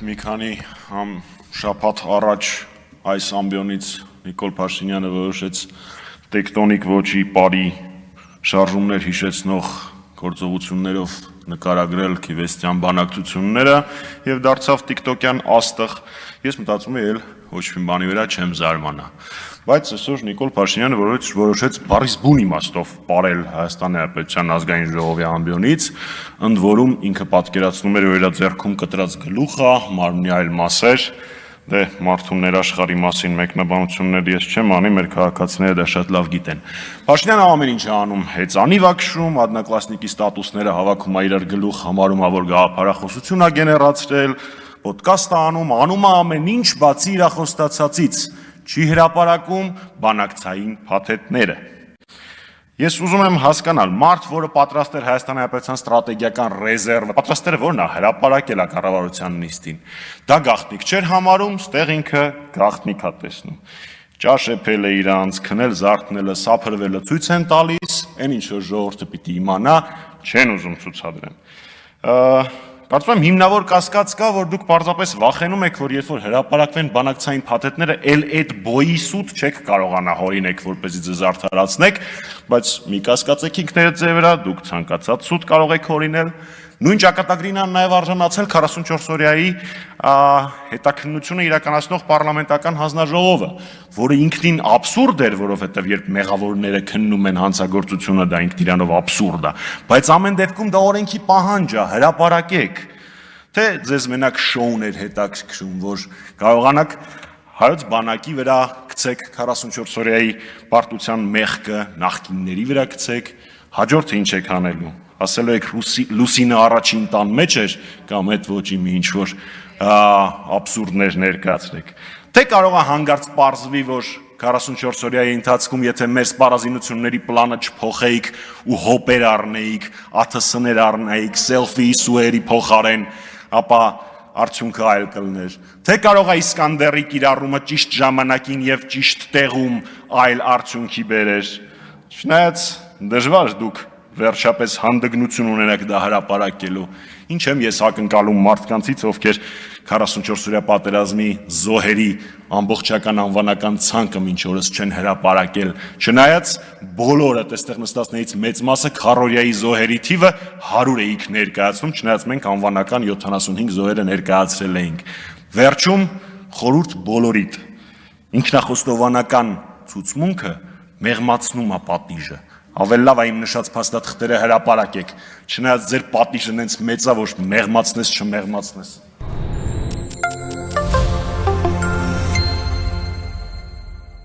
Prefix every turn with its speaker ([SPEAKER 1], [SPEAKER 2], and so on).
[SPEAKER 1] մի քանի շաբաթ առաջ այս ամբիոնից Նիկոլ Փաշինյանը որոշեց տեկտոնիկ ոճի բարի շարժումներ հիշեցնող գործողություններով նկարագրել Քիվեստյան բանակցությունները եւ դարձավ տիկտոկյան աստղ։ Ես մտածում եմ, ոչ մի բանի վրա չեմ զարմանա։ Բայց այսօր Նիկոլ Փաշինյանը որոշեց բառից բուն իմաստով ապարել Հայաստանի Հանրապետության ազգային ժողովի ամբիոնից, ընդ որում ինքը պատկերացնում էր, որ իր ձեռքում կտրած գլուխը, մարմնի այլ մասեր, դե մարդու ներաշխարհի մասին մեկնաբանություններ ես չեմ անի, մեր քաղաքացիները դա շատ լավ գիտեն։ Փաշինյանը ամեն ինչ անում, հեծանիվ է քշում, одноклассники ստատուսները հավաքում է իրար գլուխ, համարում է, որ գաղափարախոսություն է գեներացրել, ոդկաստ է անում ամեն ինչ բացի իր խոստացածից, չի հրապարակում բանակցային փաթեթները։ Ես ուզում եմ հասկանալ, մարդ, որը պատրաստ էր Հայաստանի Հանրապետության ստրատեգիական ռեզերվը, պատրաստ էր որն է հրապարակել կառավարության նիստին, դա գաղտնիք չէր համարում, ստեղ ինքը գաղտնիք է տեսնում։ Ճաշեպել է իրանց, քնել զարթնելը, սափրվելը ցույց են տալիս, այն ինչ որ ժողովուրդը պիտի իմանա, չեն ուզում ցուցադրեն։ Կարծում եմ հիմնավոր կասկած կա, որ դուք պարզապես վախենում եք, որ երբ որ հրապարակվեն բանակցային փաթեթները, էլ այդ բոյի սուտ չեք կարողանա հորինեք, որպեսզի ձեզ արդարացնեք, բայց մի կասկածեք ինքներդ ձեր վրա, դուք ցանկացած սուտ կարող եք հորինել։ Նույն ճակատագրին են նաև արժանացել 44 օրյայի հետաքննությունը իրականացնող պարլամենտական հանձնաժողովը, որը ինքնին աբսուրդ էր, որովհետև երբ մեղավորները քննում են հանցագործությունը, դա ինքն իրանով աբսուրդ է, բայց ամեն դեպքում դա օրենքի պահանջ է, հրապարակեք, թե ձեզ մենակ շոուներ հետաքրքրում, որ կարողանաք հայոց բանակի վրա գցեք 44 օրյայի պարտության մեղքը, նախկինների վրա գցեք, հաջորդը ինչ եք անելու։ Ասելու եք Լուսինը առաջին տան մեջ էր, կամ այդ ոճի մի ինչ-որ աբսուրդներ ներկայացրեք։ Թե կարող է հանգարց պարզվի, որ 44 օրյայի ընթացքում, եթե մեր սպառազինությունների պլանը չփոխեիք ու հոպեր առնեիք, ԱԹՍ-ներ առնեիք, սելֆի սուերի փոխարեն, ապա արդյունքը այլ կլներ։ Թե կարող է Իսկանդերի կիրառումը ճիշտ ժամանակին եւ ճիշտ տեղում այլ արդյունքի բերեր։ Չնայած դժվար դուք վերջապես հանդգնություն ունենաք դա հրապարակելու։ Ինչ եմ ես ակնկալում մարդկանցից, ովքեր 44 օրյա պատերազմի զոհերի ամբողջական անվանական ցանկը մինչ օրս չեն հրապարակել, չնայած բոլորը այստեղ նստածներից մեծ մասը քառօրյայի զոհերի թիվը 100 էիք ներկայացնում, չնայած մենք անվանական 75 զոհերը ներկայացրել էինք։ Վերջում խորհուրդ բոլորիդ, ինքնախոստովանական ցուցմունքը մեղմացնում է պատիժը։ Ավելի լավ է իմ նշած փաստաթղթերը հրապարակեք, չնայած ձեր պատիժը նենց մեծ է, որ մեղմացնես չմեղմացնես։